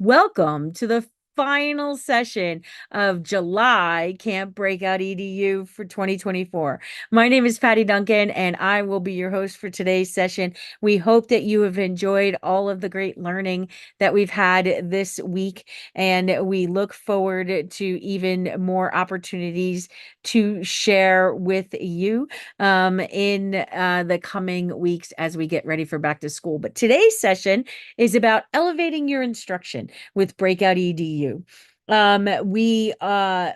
Welcome to the final session of July Camp Breakout EDU for 2024. My name is Patty Duncan, and I will be your host for today's session. We hope that you have enjoyed all of the great learning that we've had this week, and we look forward to even more opportunities to share with you in the coming weeks as we get ready for back to school. But today's session is about elevating your instruction with Breakout EDU. We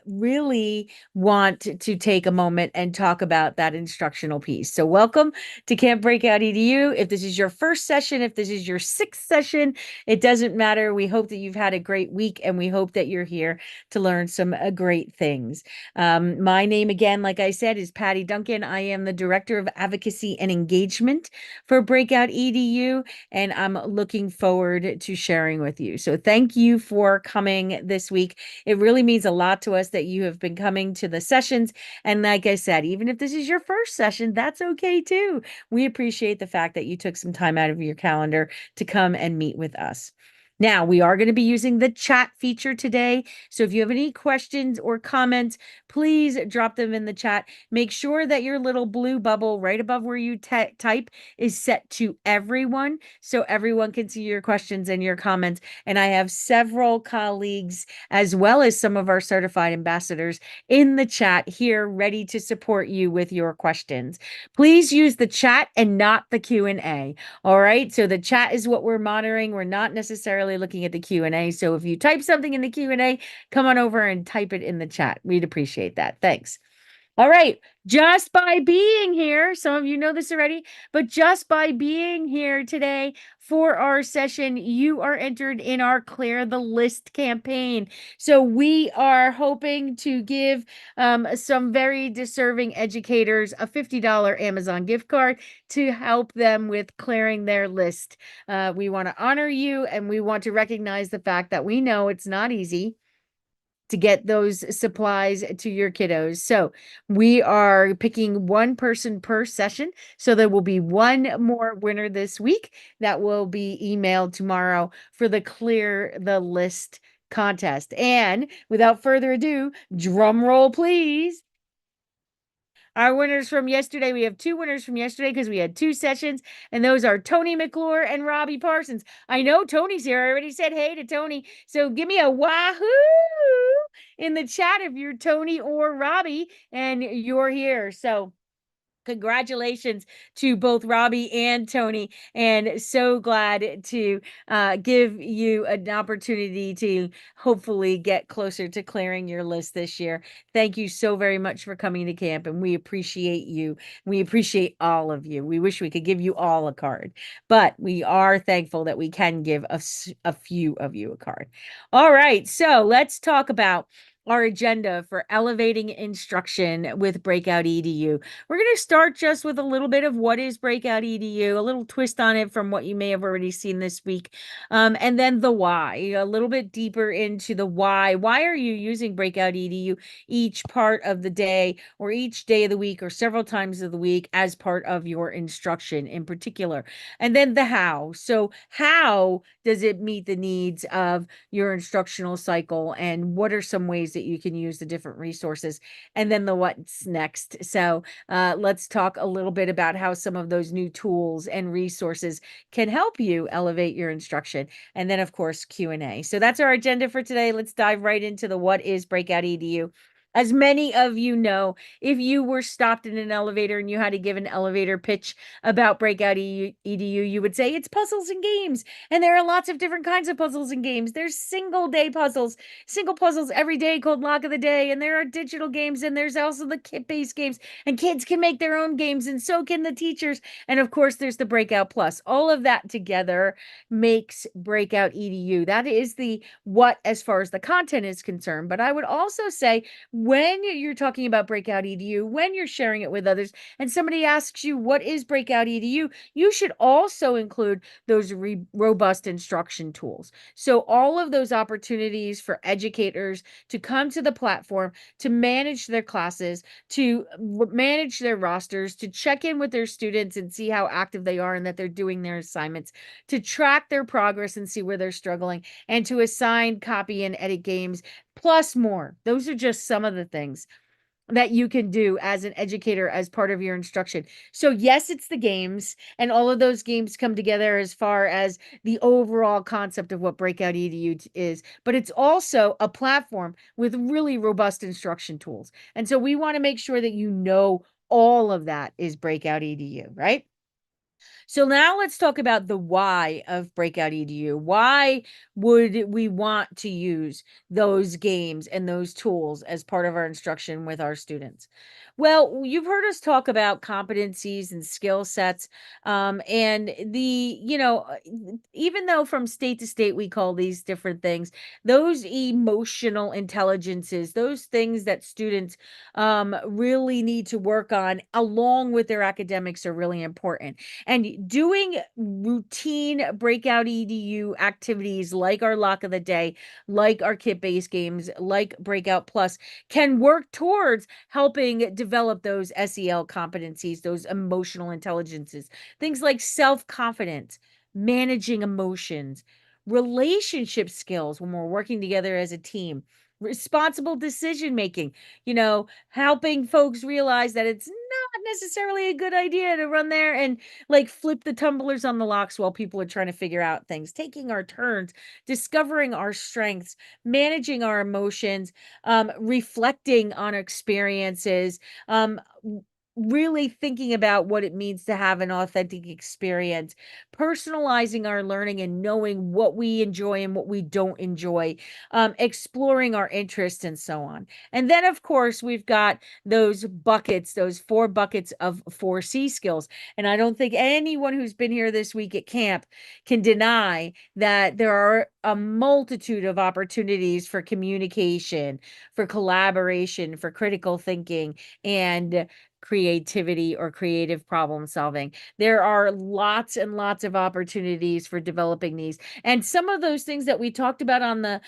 really want to take a moment and talk about that instructional piece. So welcome to Camp Breakout EDU. If this is your first session, if this is your sixth session, it doesn't matter. We hope that you've had a great week, and we hope that you're here to learn some great things. My name, again, like I said, is Patty Duncan. I am the Director of Advocacy and Engagement for Breakout EDU, and I'm looking forward to sharing with you. So thank you for coming this week. It really means a lot to us that you have been coming to the sessions. And like I said, even if this is your first session, that's okay too. We appreciate the fact that you took some time out of your calendar to come and meet with us. Now, we are going to be using the chat feature today. So if you have any questions or comments, please drop them in the chat. Make sure that your little blue bubble right above where you type is set to everyone, so everyone can see your questions and your comments. And I have several colleagues, as well as some of our certified ambassadors, in the chat here ready to support you with your questions. Please use the chat and not the Q&A. All right, so the chat is what we're monitoring. We're not necessarily looking at the Q&A. So if you type something in the Q&A, come on over and type it in the chat. We'd appreciate that. Thanks. All right, just by being here, some of you know this already, but just by being here today for our session, you are entered in our Clear the List campaign. So we are hoping to give some very deserving educators a $50 Amazon gift card to help them with clearing their list. We want to honor you, and we want to recognize the fact that we know it's not easy to get those supplies to your kiddos. So we are picking one person per session. So there will be one more winner this week that will be emailed tomorrow for the Clear the List contest. And without further ado, drum roll, please. Our winners from yesterday, we have two winners from yesterday because we had two sessions, and those are Tony McClure and Robbie Parsons. I know Tony's here. I already said hey to Tony. So give me a wahoo in the chat if you're Tony or Robbie and you're here. So congratulations to both Robbie and Tony, and so glad to give you an opportunity to hopefully get closer to clearing your list this year. Thank you so very much for coming to camp, and we appreciate you. We appreciate all of you. We wish we could give you all a card, but we are thankful that we can give a few of you a card. All right, so let's talk about our agenda for elevating instruction with Breakout EDU. We're going to start just with a little bit of what is Breakout EDU, a little twist on it from what you may have already seen this week, and then the why, a little bit deeper into the why. Why are you using Breakout EDU each part of the day or each day of the week or several times of the week as part of your instruction in particular? And then the how. So how does it meet the needs of your instructional cycle, and what are some ways that you can use the different resources? And then the what's next. So let's talk a little bit about how some of those new tools and resources can help you elevate your instruction. And then, of course, Q&A. So that's our agenda for today. Let's dive right into the what is Breakout EDU. As many of you know, if you were stopped in an elevator and you had to give an elevator pitch about Breakout EDU, you would say it's puzzles and games. And there are lots of different kinds of puzzles and games. There's single puzzles every day called Lock of the Day. And there are digital games, and there's also the kit-based games. And kids can make their own games, and so can the teachers. And of course, there's the Breakout Plus. All of that together makes Breakout EDU. That is the what as far as the content is concerned. But I would also say when you're talking about Breakout EDU, when you're sharing it with others, and somebody asks you, what is Breakout EDU? You should also include those robust instruction tools. So all of those opportunities for educators to come to the platform, to manage their classes, to manage their rosters, to check in with their students and see how active they are and that they're doing their assignments, to track their progress and see where they're struggling, and to assign, copy, and edit games, plus more. Those are just some of the things that you can do as an educator as part of your instruction. So yes, it's the games, and all of those games come together as far as the overall concept of what Breakout EDU is, but it's also a platform with really robust instruction tools. And so we want to make sure that you know all of that is Breakout EDU, right? So now let's talk about the why of Breakout EDU. Why would we want to use those games and those tools as part of our instruction with our students? Well, you've heard us talk about competencies and skill sets. And even though from state to state we call these different things, those emotional intelligences, those things that students really need to work on along with their academics are really important. And doing routine Breakout EDU activities like our lock of the day, like our kit-based games, like Breakout Plus, can work towards helping develop those SEL competencies, those emotional intelligences, things like self-confidence, managing emotions, relationship skills when we're working together as a team, responsible decision making, helping folks realize that it's not necessarily a good idea to run there and like flip the tumblers on the locks while people are trying to figure out things, taking our turns, discovering our strengths, managing our emotions, reflecting on experiences, really thinking about what it means to have an authentic experience, personalizing our learning and knowing what we enjoy and what we don't enjoy, exploring our interests, and so on. And then, of course, we've got those buckets, those 4 buckets of 4C skills. And I don't think anyone who's been here this week at camp can deny that there are a multitude of opportunities for communication, for collaboration, for critical thinking, and creativity or creative problem solving. There are lots and lots of opportunities for developing these. And some of those things that we talked about on the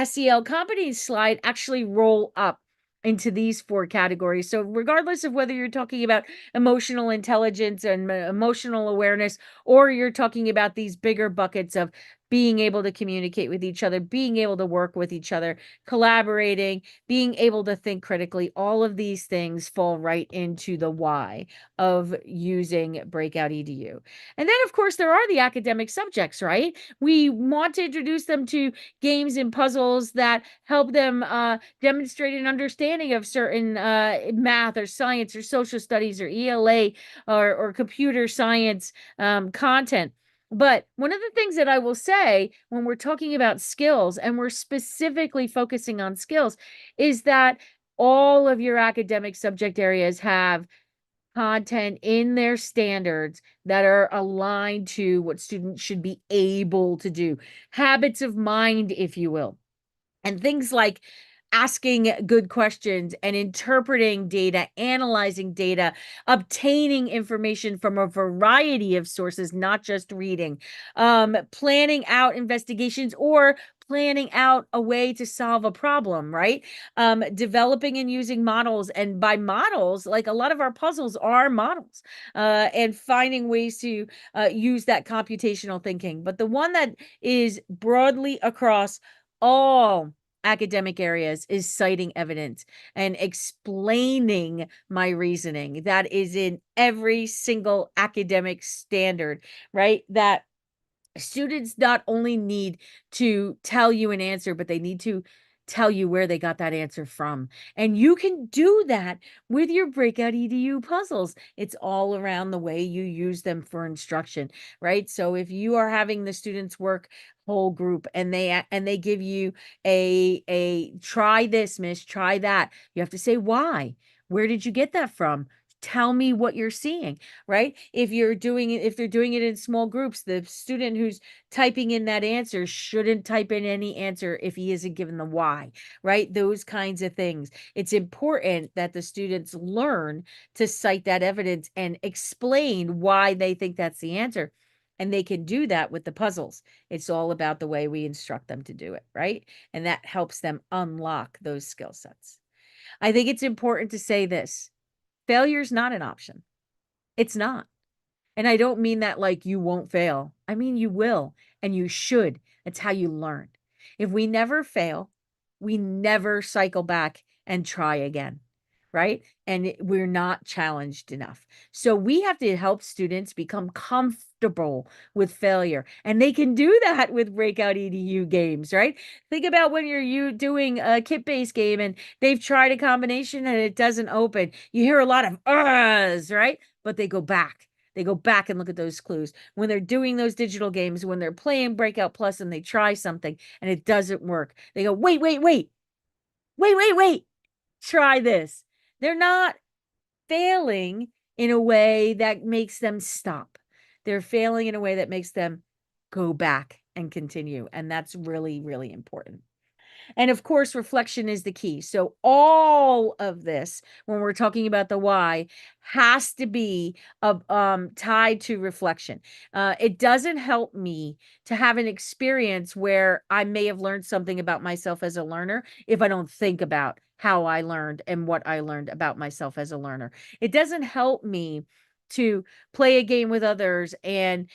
SEL companies slide actually roll up into these 4 categories. So regardless of whether you're talking about emotional intelligence and emotional awareness, or you're talking about these bigger buckets of being able to communicate with each other, being able to work with each other, collaborating, being able to think critically, all of these things fall right into the why of using Breakout EDU. And then, of course, there are the academic subjects, right? We want to introduce them to games and puzzles that help them demonstrate an understanding of certain math or science or social studies or ELA or computer science content. But one of the things that I will say when we're talking about skills and we're specifically focusing on skills is that all of your academic subject areas have content in their standards that are aligned to what students should be able to do. Habits of mind, if you will. And things like asking good questions and interpreting data, analyzing data, obtaining information from a variety of sources, not just reading, planning out investigations or planning out a way to solve a problem, right? Developing and using models. And by models, like a lot of our puzzles are models, and finding ways to use that computational thinking. But the one that is broadly across all academic areas is citing evidence and explaining my reasoning. That is in every single academic standard, right? That students not only need to tell you an answer, but they need to tell you where they got that answer from. And you can do that with your Breakout EDU puzzles. It's all around the way you use them for instruction, right? So if you are having the students work whole group and they give you a try this, miss, try that, you have to say why. Where did you get that from? Tell me what you're seeing, right? If they're doing it in small groups, the student who's typing in that answer shouldn't type in any answer if he isn't given the why, right? Those kinds of things. It's important that the students learn to cite that evidence and explain why they think that's the answer. And they can do that with the puzzles. It's all about the way we instruct them to do it, right? And that helps them unlock those skill sets. I think it's important to say this. Failure's not an option. It's not. And I don't mean that like you won't fail. I mean you will and you should. That's how you learn. If we never fail, we never cycle back and try again, right? And we're not challenged enough. So we have to help students become comfortable with failure. And they can do that with Breakout EDU games, right? Think about when you're doing a kit-based game and they've tried a combination and it doesn't open. You hear a lot of uhs, right? But they go back. They go back and look at those clues. When they're doing those digital games, when they're playing Breakout Plus and they try something and it doesn't work, they go, wait, wait, wait, wait, wait, wait, try this. They're not failing in a way that makes them stop. They're failing in a way that makes them go back and continue. And that's really, really important. And of course, reflection is the key. So all of this, when we're talking about the why, has to be tied to reflection. It doesn't help me to have an experience where I may have learned something about myself as a learner if I don't think about how I learned and what I learned about myself as a learner. It doesn't help me to play a game with others and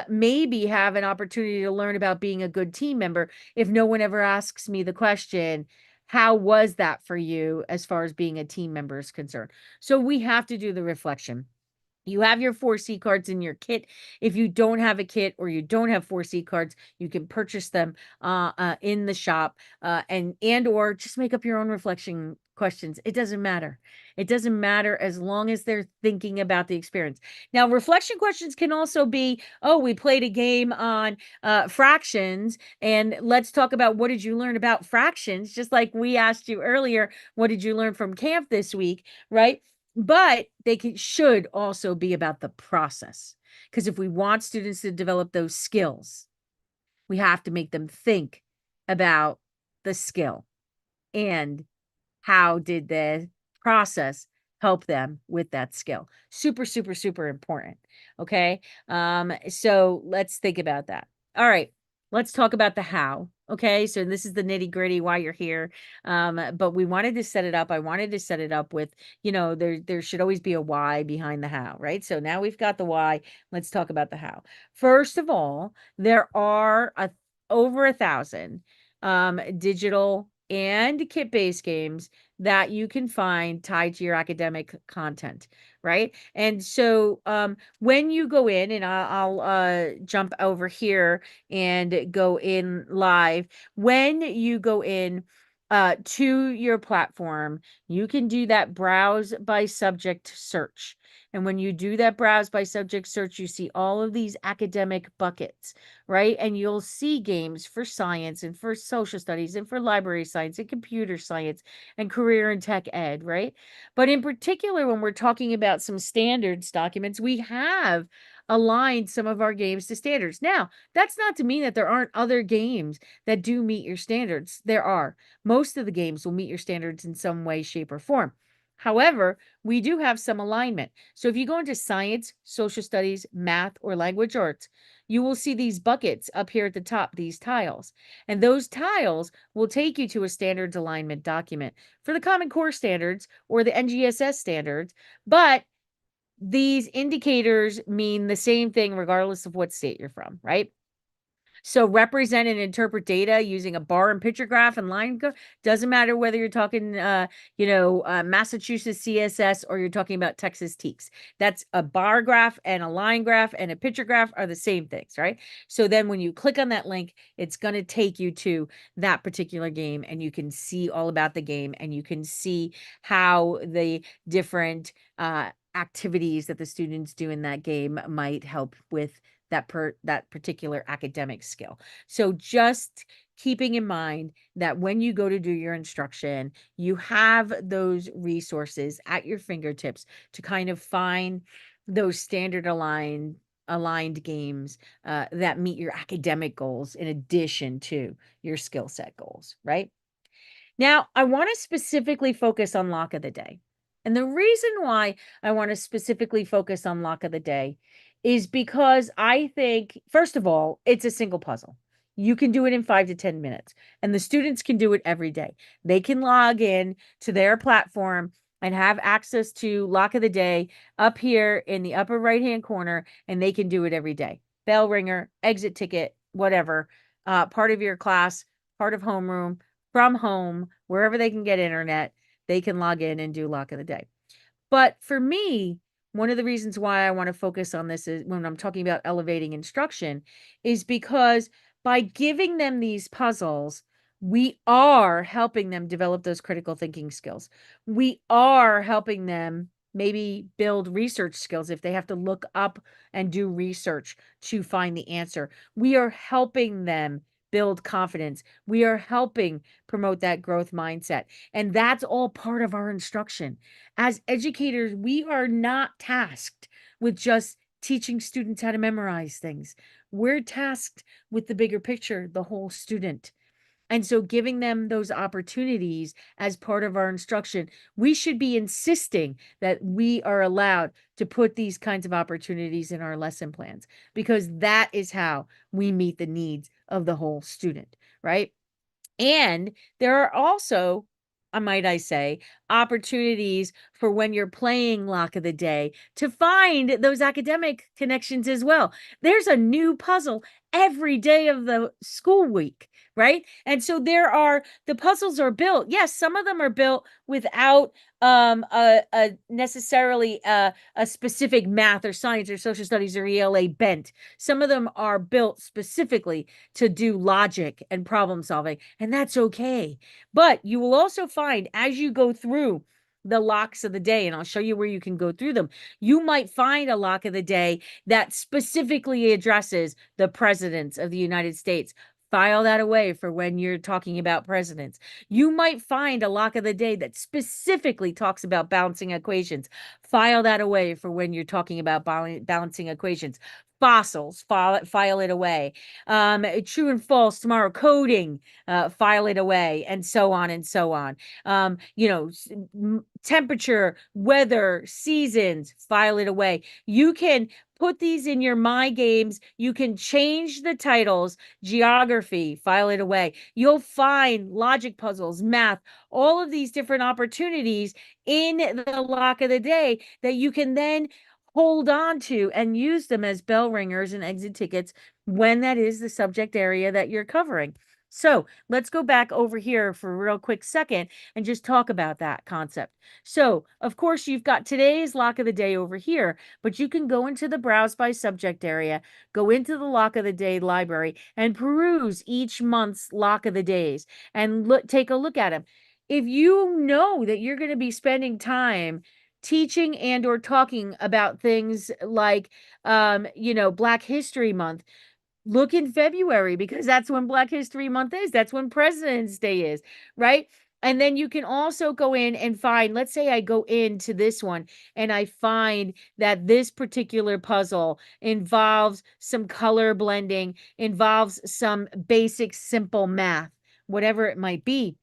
maybe have an opportunity to learn about being a good team member if no one ever asks me the question, how was that for you as far as being a team member is concerned? So we have to do the reflection. You have your 4C cards in your kit. If you don't have a kit or you don't have 4C cards, you can purchase them in the shop and or just make up your own reflection questions. It doesn't matter. It doesn't matter as long as they're thinking about the experience. Now, reflection questions can also be, oh, we played a game on fractions, and let's talk about what did you learn about fractions? Just like we asked you earlier, what did you learn from camp this week, right? But should also be about the process. Because if we want students to develop those skills, we have to make them think about the skill and how did the process help them with that skill. Super, super, super important. Okay. So let's think about that. All right. Let's talk about the how. Okay. So this is the nitty gritty why you're here. But we wanted to set it up. I wanted to set it up with, there should always be a why behind the how, right? So now we've got the why. Let's talk about the how. First of all, there are over 1,000 digital and kit-based games that you can find tied to your academic content, right? And so when you go in, and I'll jump over here and go in live, when you go in to your platform, you can do that browse by subject search. And when you do that browse by subject search, you see all of these academic buckets, right? And you'll see games for science and for social studies and for library science and computer science and career and tech ed, right? But in particular, when we're talking about some standards documents, we have aligned some of our games to standards. Now, that's not to mean that there aren't other games that do meet your standards. There are. Most of the games will meet your standards in some way, shape, or form. However, we do have some alignment. So if you go into science, social studies, math, or language arts, you will see these buckets up here at the top, these tiles. And those tiles will take you to a standards alignment document for the Common Core standards or the NGSS standards. But these indicators mean the same thing regardless of what state you're from, right? So represent and interpret data using a bar and picture graph and line graph. Doesn't matter whether you're talking, Massachusetts CSS or you're talking about Texas TEKS. That's a bar graph and a line graph and a picture graph are the same things, right? So then when you click on that link, it's going to take you to that particular game and you can see all about the game and you can see how the different activities that the students do in that game might help with that particular academic skill. So just keeping in mind that when you go to do your instruction, you have those resources at your fingertips to kind of find those standard aligned games that meet your academic goals in addition to your skill set goals, right? Now, I want to specifically focus on lock of the day. And the reason why I want to specifically focus on lock of the day is because I think, first of all, it's a single puzzle. You can do it in 5 to 10 minutes, and the students can do it every day. They can log in to their platform and have access to lock of the day up here in the upper right hand corner, and they can do it every day. Bell ringer, exit ticket, whatever, part of your class, part of homeroom, from home, wherever they can get internet, they can log in and do lock of the day. But for me, one of the reasons why I want to focus on this is when I'm talking about elevating instruction is because by giving them these puzzles, we are helping them develop those critical thinking skills. We are helping them maybe build research skills if they have to look up and do research to find the answer. We are helping them build confidence. We are helping promote that growth mindset. And that's all part of our instruction. As educators, we are not tasked with just teaching students how to memorize things. We're tasked with the bigger picture, the whole student. And so giving them those opportunities as part of our instruction, we should be insisting that we are allowed to put these kinds of opportunities in our lesson plans because that is how we meet the needs of the whole student, right? And there are also, might I say, opportunities for when you're playing lock of the day to find those academic connections as well. There's a new puzzle every day of the school week, right? And so the puzzles are built. Yes, some of them are built without a necessarily a specific math or science or social studies or ELA bent. Some of them are built specifically to do logic and problem solving, and that's okay. But you will also find as you go through the locks of the day, and I'll show you where you can go through them, you might find a lock of the day that specifically addresses the presidents of the United States. File that away for when you're talking about presidents. You might find a lock of the day that specifically talks about balancing equations. File that away for when you're talking about balancing equations. Fossils, file it away. True and false tomorrow, coding, file it away, and so on and so on. Temperature, weather, seasons, file it away. You can put these in your My Games. You can change the titles, geography, file it away. You'll find logic puzzles, math, all of these different opportunities in the lock of the day that you can then hold on to and use them as bell ringers and exit tickets when that is the subject area that you're covering. So let's go back over here for a real quick second and just talk about that concept. So, of course, you've got today's lock of the day over here, but you can go into the browse by subject area, go into the lock of the day library, and peruse each month's lock of the days and take a look at them. If you know that you're going to be spending time teaching and or talking about things like Black History Month, look in February because that's when Black History Month is. That's when President's Day is, right? And then you can also go in and find, let's say I go into this one and I find that this particular puzzle involves some color blending, involves some basic simple math, whatever it might be.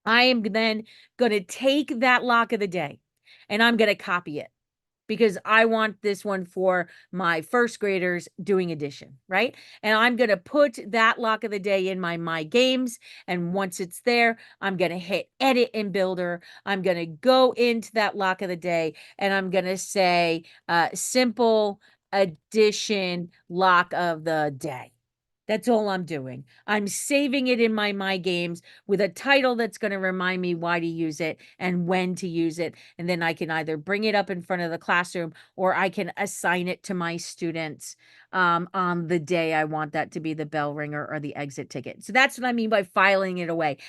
I am then going to take that lock of the day and I'm going to copy it because I want this one for my first graders doing addition, right? And I'm going to put that lock of the day in my games. And once it's there, I'm going to hit edit in Builder. I'm going to go into that lock of the day and I'm going to say simple addition lock of the day. That's all I'm doing. I'm saving it in my games with a title that's going to remind me why to use it and when to use it. And then I can either bring it up in front of the classroom or I can assign it to my students on the day I want that to be the bell ringer or the exit ticket. So that's what I mean by filing it away.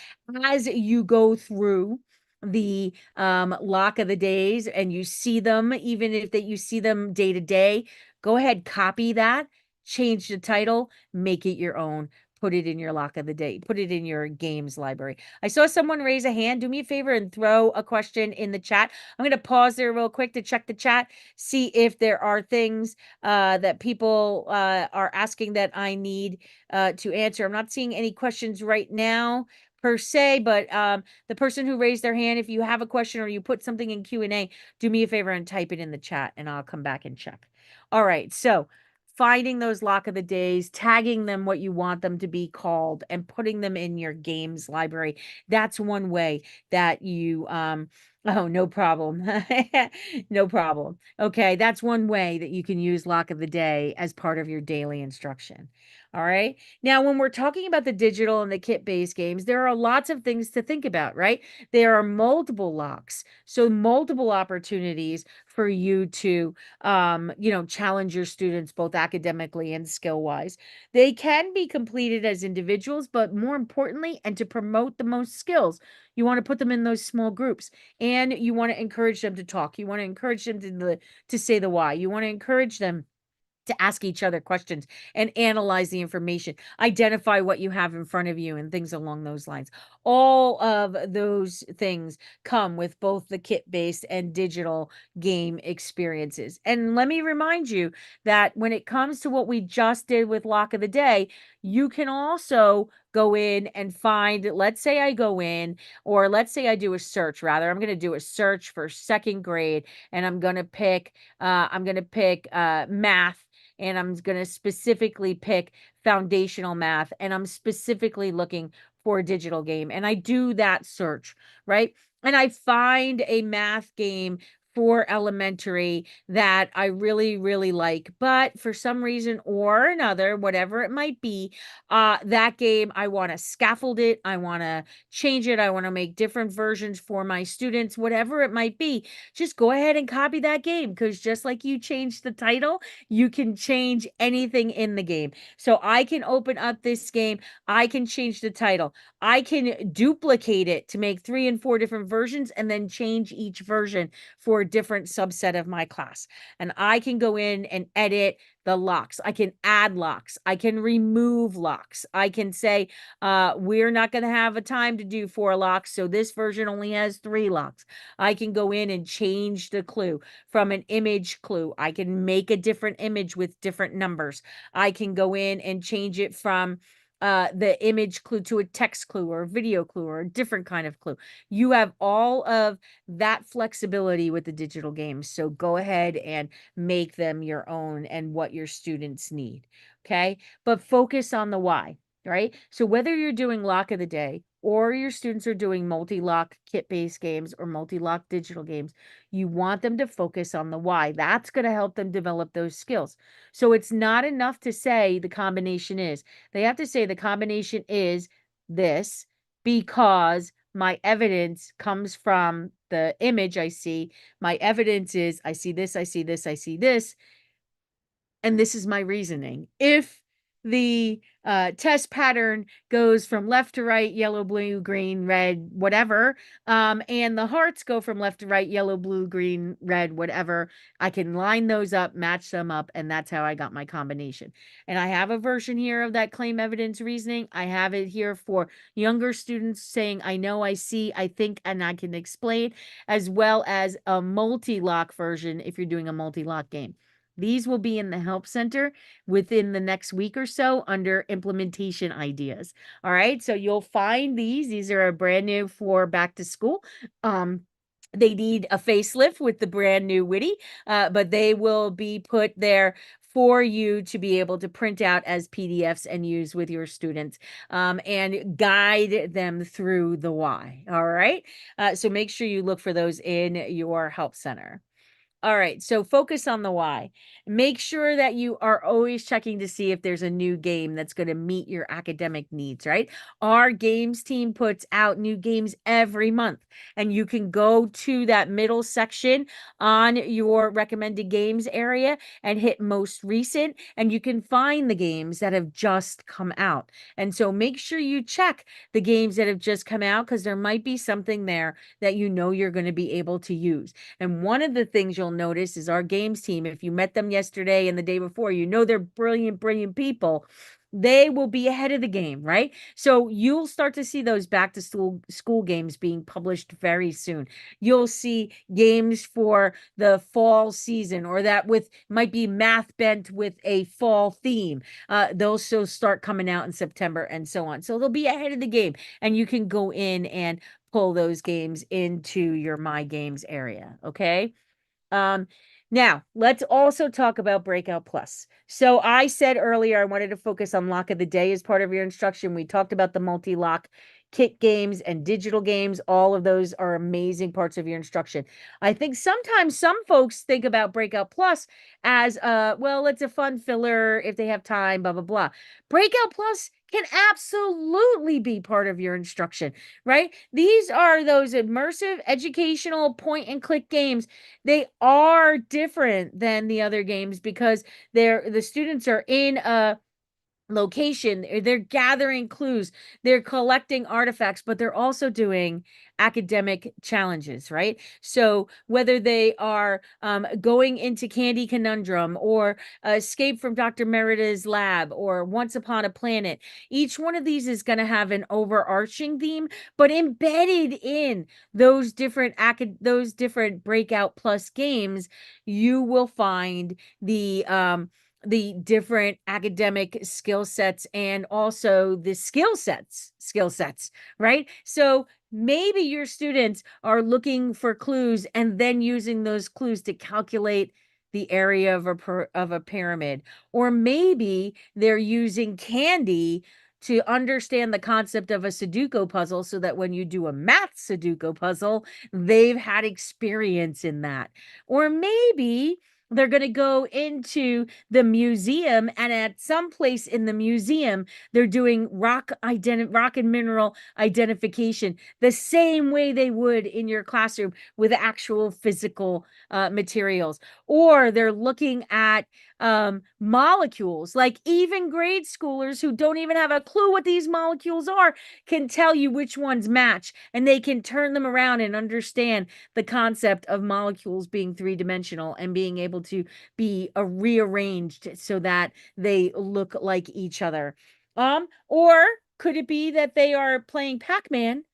As you go through the lock of the days and you see them, even if that you see them day to day, go ahead, copy that change the title, make it your own. Put it in your lock of the day, put it in your games library. I saw someone raise a hand. Do me a favor and throw a question in the chat. I'm going to pause there real quick to check the chat, see if there are things that people are asking that I need to answer. I'm not seeing any questions right now per se, but the person who raised their hand, if you have a question or you put something in Q&A, do me a favor and type it in the chat and I'll come back and check. All right, so finding those lock of the days, tagging them what you want them to be called, and putting them in your games library. That's one way that you oh, no problem. No problem. Okay, that's one way that you can use lock of the day as part of your daily instruction. All right. Now, when we're talking about the digital and the kit-based games, there are lots of things to think about, right? There are multiple locks, so multiple opportunities for you to challenge your students both academically and skill-wise. They can be completed as individuals, but more importantly, and to promote the most skills, you want to put them in those small groups, and you want to encourage them to talk. You want to encourage them to say the why. You want to encourage them to ask each other questions and analyze the information, identify what you have in front of you, and things along those lines. All of those things come with both the kit-based and digital game experiences. And let me remind you that when it comes to what we just did with Lock of the Day, you can also go in and find, let's say I go in, or let's say I do a search, rather, I'm going to do a search for second grade, and I'm going to pick math, and I'm going to specifically pick foundational math, and I'm specifically looking for a digital game. And I do that search, right? And I find a math game for elementary that I really, really like. But for some reason or another, whatever it might be, that game, I want to scaffold it. I want to change it. I want to make different versions for my students, whatever it might be. Just go ahead and copy that game, because just like you changed the title, you can change anything in the game. So I can open up this game. I can change the title. I can duplicate it to make 3 and 4 different versions, and then change each version for a different subset of my class. And I can go in and edit the locks. I can add locks. I can remove locks. I can say, we're not going to have a time to do 4 locks, so this version only has 3 locks. I can go in and change the clue from an image clue. I can make a different image with different numbers. I can go in and change it from the image clue to a text clue or a video clue or a different kind of clue. You have all of that flexibility with the digital games. So go ahead and make them your own and what your students need. Okay. But focus on the why, right? So whether you're doing lock of the day, or your students are doing multi-lock kit-based games or multi-lock digital games, you want them to focus on the why. That's going to help them develop those skills. So it's not enough to say the combination is. They have to say the combination is this because my evidence comes from the image I see. My evidence is I see this, I see this, I see this, and this is my reasoning. If the test pattern goes from left to right, yellow, blue, green, red, whatever, and the hearts go from left to right, yellow, blue, green, red, whatever, I can line those up, match them up, and that's how I got my combination. And I have a version here of that claim evidence reasoning. I have it here for younger students saying, I know, I see, I think, and I can explain, as well as a multi-lock version if you're doing a multi-lock game. These will be in the Help Center within the next week or so under implementation ideas. All right, so you'll find these. These are brand new for back to school. They need a facelift with the brand new Witty, but they will be put there for you to be able to print out as PDFs and use with your students, and guide them through the why. All right, so make sure you look for those in your Help Center. All right, so focus on the why. Make sure that you are always checking to see if there's a new game that's going to meet your academic needs, right? Our games team puts out new games every month, and you can go to that middle section on your recommended games area and hit most recent, and you can find the games that have just come out. And so make sure you check the games that have just come out, because there might be something there that you know you're going to be able to use. And one of the things you'll notice is our games team. If you met them yesterday and the day before, you know they're brilliant, brilliant people. They will be ahead of the game, right? So you'll start to see those back to school games being published very soon. You'll see games for the fall season, or that with might be math bent with a fall theme. They'll still start coming out in September and so on. So they'll be ahead of the game, and you can go in and pull those games into your My Games area. Okay. Now let's also talk about Breakout Plus. So I said earlier I wanted to focus on lock of the day as part of your instruction. We talked about the multi-lock kit games and digital games. All of those are amazing parts of your instruction. I think sometimes some folks think about Breakout Plus as well, it's a fun filler if they have time, blah blah blah. Breakout Plus can absolutely be part of your instruction, right? These are those immersive educational point and click games. They are different than the other games because the students are in a location, they're gathering clues, they're collecting artifacts, but they're also doing academic challenges, right? So whether they are going into Candy Conundrum, or Escape from Dr. Merida's lab, or Once Upon a Planet, each one of these is going to have an overarching theme, but embedded in those different Breakout Plus games, you will find the different academic skill sets, and also the skill sets, right? So maybe your students are looking for clues and then using those clues to calculate the area of a pyramid, or maybe they're using candy to understand the concept of a Sudoku puzzle, so that when you do a math Sudoku puzzle, they've had experience in that. Or maybe they're going to go into the museum, and at some place in the museum, they're doing rock and mineral identification the same way they would in your classroom with actual physical materials. Or they're looking at molecules. Like, even grade schoolers who don't even have a clue what these molecules are can tell you which ones match, and they can turn them around and understand the concept of molecules being three-dimensional and being able to be rearranged so that they look like each other. Or could it be that they are playing Pac-Man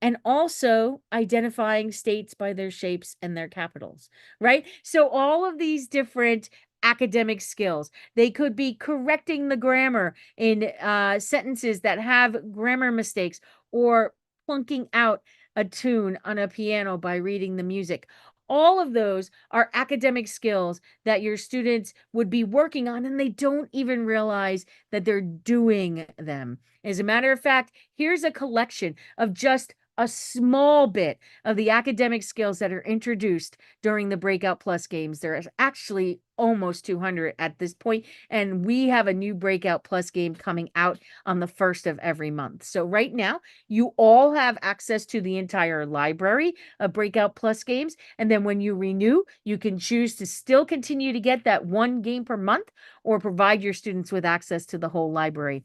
and also identifying states by their shapes and their capitals, right? So all of these different academic skills, they could be correcting the grammar in sentences that have grammar mistakes, or plunking out a tune on a piano by reading the music. All of those are academic skills that your students would be working on, and they don't even realize that they're doing them. As a matter of fact, here's a collection of just a small bit of the academic skills that are introduced during the Breakout Plus games. There is actually almost 200 at this point, and we have a new Breakout Plus game coming out on the 1st of every month. So right now, you all have access to the entire library of Breakout Plus games, and then when you renew, you can choose to still continue to get that one game per month, or provide your students with access to the whole library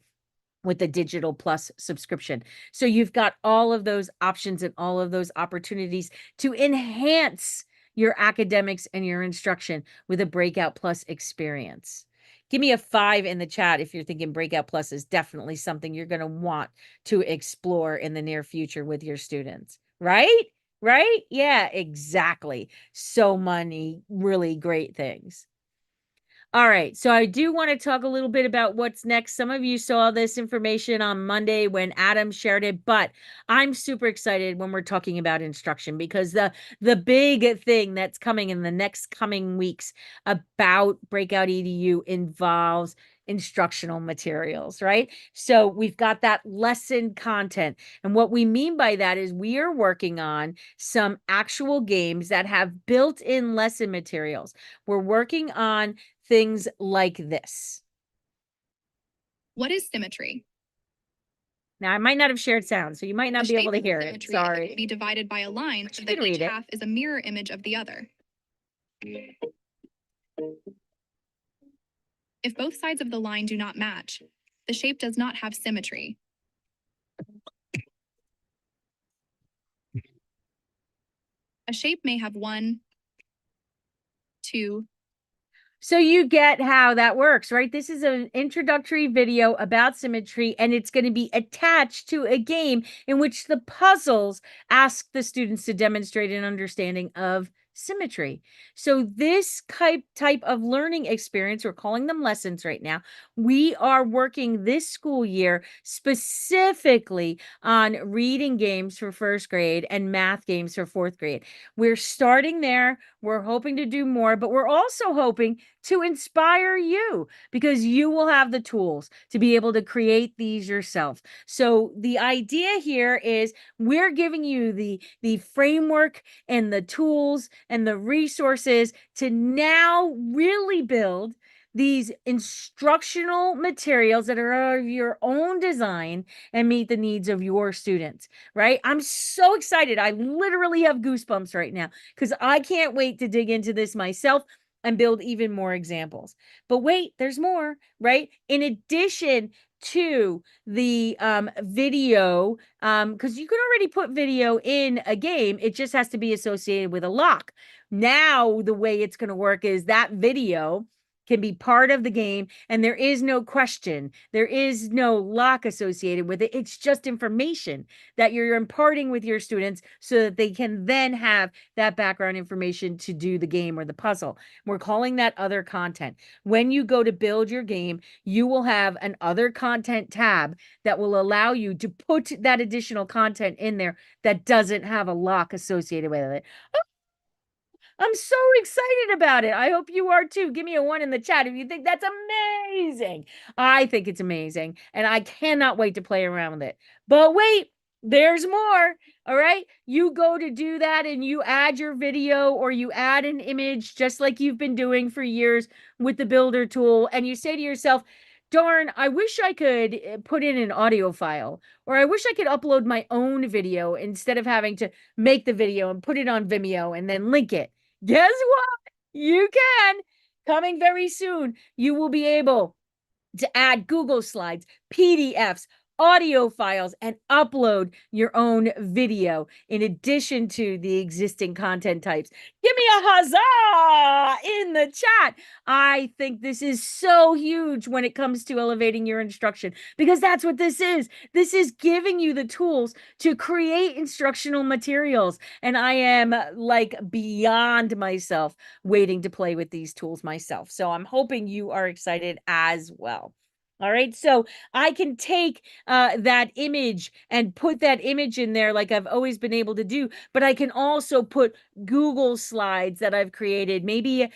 with the Digital Plus subscription. So you've got all of those options and all of those opportunities to enhance your academics and your instruction with a Breakout Plus experience. Give me a 5 in the chat if you're thinking Breakout Plus is definitely something you're going to want to explore in the near future with your students, right? Right? Yeah, exactly. So many really great things. All right, so I do want to talk a little bit about what's next. Some of you saw this information on Monday when Adam shared it, but I'm super excited when we're talking about instruction, because the big thing that's coming in the next coming weeks about Breakout EDU involves instructional materials, right? So we've got that lesson content. And what we mean by that is we are working on some actual games that have built-in lesson materials. We're working on things like this. What is symmetry? Now, I might not have shared sound, so you might not be able to hear it. Sorry. Can be divided by a line so that each half is a mirror image of the other. If both sides of the line do not match, the shape does not have symmetry. A shape may have one 2. So you get how that works, right? This is an introductory video about symmetry, and it's going to be attached to a game in which the puzzles ask the students to demonstrate an understanding of symmetry. So this type of learning experience, we're calling them lessons right now, we are working this school year specifically on reading games for first grade and math games for fourth grade. We're starting there. We're hoping to do more, but we're also hoping to inspire you because you will have the tools to be able to create these yourself. So the idea here is we're giving you the framework and the tools and the resources to now really build these instructional materials that are of your own design and meet the needs of your students, right? I'm so excited. I literally have goosebumps right now because I can't wait to dig into this myself and build even more examples. But wait, there's more, right? In addition to the video, because you can already put video in a game, it just has to be associated with a lock. Now, the way it's going to work is that video can be part of the game, and there is no question, there is no lock associated with it. It's just information that you're imparting with your students so that they can then have that background information to do the game or the puzzle. We're calling that other content. When you go to build your game, you will have an other content tab that will allow you to put that additional content in there that doesn't have a lock associated with it. I'm so excited about it. I hope you are too. Give me a 1 in the chat if you think that's amazing. I think it's amazing, and I cannot wait to play around with it. But wait, there's more. All right. You go to do that and you add your video or you add an image just like you've been doing for years with the builder tool. And you say to yourself, darn, I wish I could put in an audio file, or I wish I could upload my own video instead of having to make the video and put it on Vimeo and then link it. Guess what? You can. Coming very soon, you will be able to add Google Slides, PDFs, audio files, and upload your own video in addition to the existing content types. Give me a huzzah in the chat. I think this is so huge when it comes to elevating your instruction because that's what this is. This is giving you the tools to create instructional materials. And I am like beyond myself waiting to play with these tools myself. So I'm hoping you are excited as well. All right, so I can take that image and put that image in there like I've always been able to do, but I can also put Google Slides that I've created, maybe a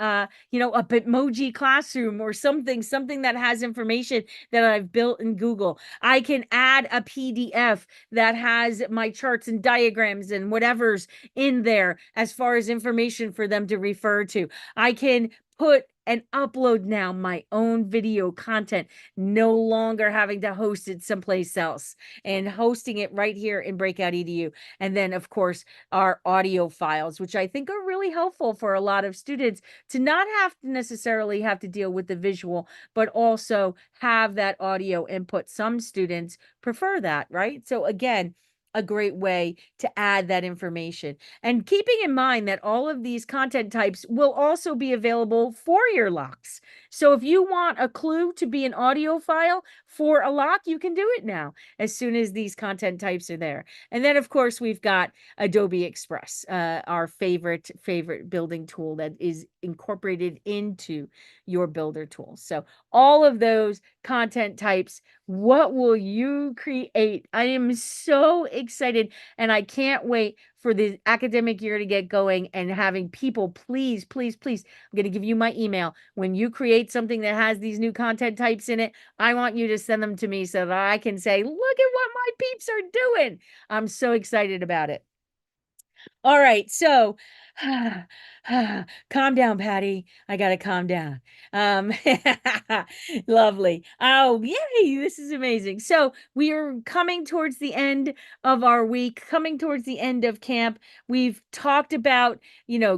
a Bitmoji classroom or something that has information that I've built in Google. I can add a PDF that has my charts and diagrams and whatever's in there as far as information for them to refer to. I can put and upload now my own video content, no longer having to host it someplace else and hosting it right here in Breakout EDU. And then, of course, our audio files, which I think are really helpful for a lot of students to not have to necessarily have to deal with the visual, but also have that audio input. Some students prefer that, right? So again, a great way to add that information. And keeping in mind that all of these content types will also be available for your locks. So if you want a clue to be an audio file for a lock, you can do it now as soon as these content types are there. And then, of course, we've got Adobe Express, our favorite building tool that is incorporated into your builder tool. So all of those content types, what will you create? I am so excited and I can't wait for the academic year to get going and having people, please, please, please, I'm going to give you my email. When you create something that has these new content types in it, I want you to send them to me so that I can say, look at what my peeps are doing. I'm so excited about it. All right, so calm down, Patty. I gotta calm down. Um, lovely. Oh, yay! This is amazing. So we are coming towards the end of our week, coming towards the end of camp. We've talked about,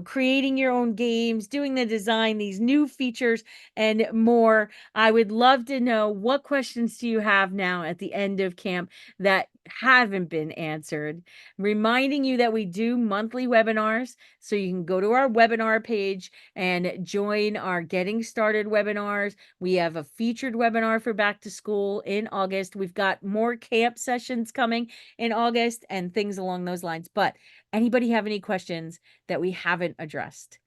creating your own games, doing the design, these new features, and more. I would love to know what questions do you have now at the end of camp that haven't been answered, reminding you that we do monthly webinars. So you can go to our webinar page and join our Getting Started webinars. We have a featured webinar for back to school in August. We've got more camp sessions coming in August and things along those lines. But anybody have any questions that we haven't addressed?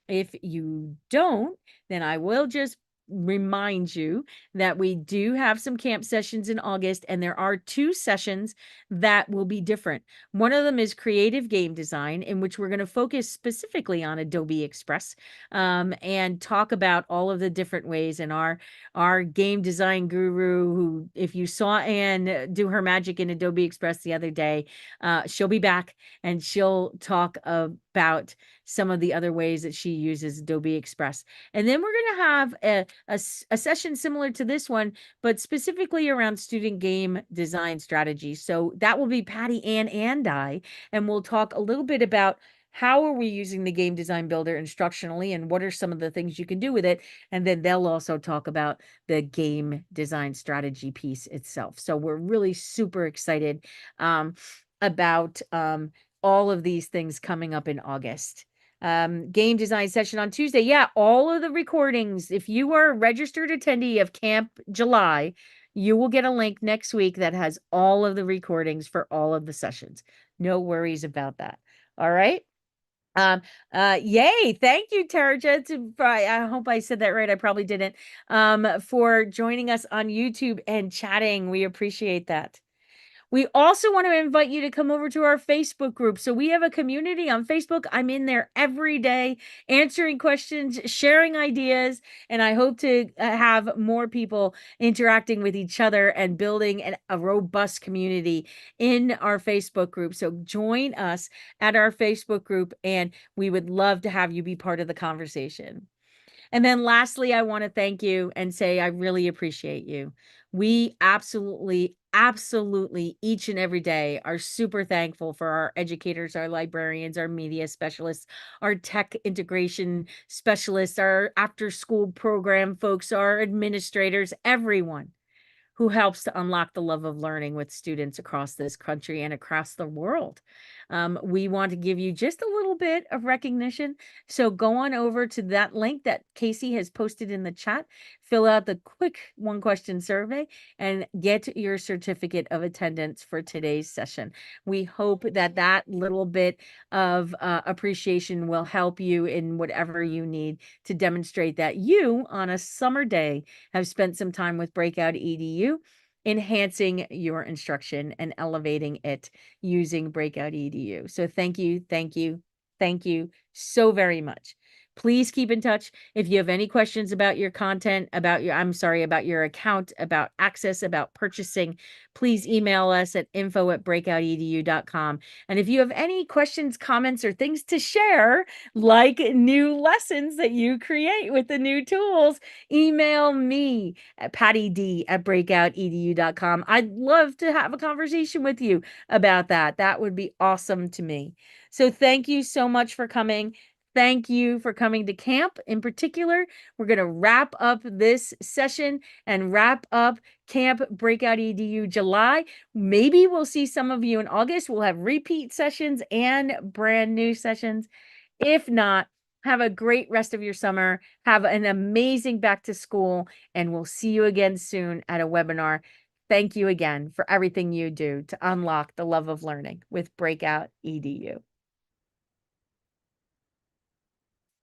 If you don't, then I will just remind you that we do have some camp sessions in August, and there are 2 sessions that will be different. One of them is creative game design, in which we're going to focus specifically on Adobe Express, and talk about all of the different ways. And our game design guru, who, if you saw Anne do her magic in Adobe Express the other day, she'll be back and she'll talk about some of the other ways that she uses Adobe Express. And then we're going to have a session similar to this one, but specifically around student game design strategy. So that will be Patty, Ann, and I, and we'll talk a little bit about how are we using the game design builder instructionally and what are some of the things you can do with it. And then they'll also talk about the game design strategy piece itself. So we're really super excited about all of these things coming up in August. Game design session on Tuesday. Yeah, all of the recordings. If you are a registered attendee of Camp July, you will get a link next week that has all of the recordings for all of the sessions. No worries about that. All right. Yay. Thank you, Tarja. I hope I said that right. I probably didn't. For joining us on YouTube and chatting. We appreciate that. We also want to invite you to come over to our Facebook group. So we have a community on Facebook. I'm in there every day answering questions, sharing ideas, and I hope to have more people interacting with each other and building a robust community in our Facebook group. So join us at our Facebook group, and we would love to have you be part of the conversation. And then lastly, I want to thank you and say I really appreciate you. We absolutely, absolutely each and every day are super thankful for our educators, our librarians, our media specialists, our tech integration specialists, our after school program folks, our administrators, everyone who helps to unlock the love of learning with students across this country and across the world. We want to give you just a little bit of recognition. So go on over to that link that Casey has posted in the chat, fill out the quick 1-question survey, and get your certificate of attendance for today's session. We hope that that little bit of appreciation will help you in whatever you need to demonstrate that you, on a summer day, have spent some time with Breakout EDU, enhancing your instruction and elevating it using Breakout EDU. So thank you, thank you, thank you so very much. Please keep in touch. If you have any questions about your content, about your account, about access, about purchasing, please email us at info@breakoutedu.com. And if you have any questions, comments, or things to share, like new lessons that you create with the new tools, email me at pattyd@breakoutedu.com. I'd love to have a conversation with you about that. That would be awesome to me. So thank you so much for coming. Thank you for coming to camp. In particular, we're going to wrap up this session and wrap up Camp Breakout EDU July. Maybe we'll see some of you in August. We'll have repeat sessions and brand new sessions. If not, have a great rest of your summer. Have an amazing back to school, and we'll see you again soon at a webinar. Thank you again for everything you do to unlock the love of learning with Breakout EDU.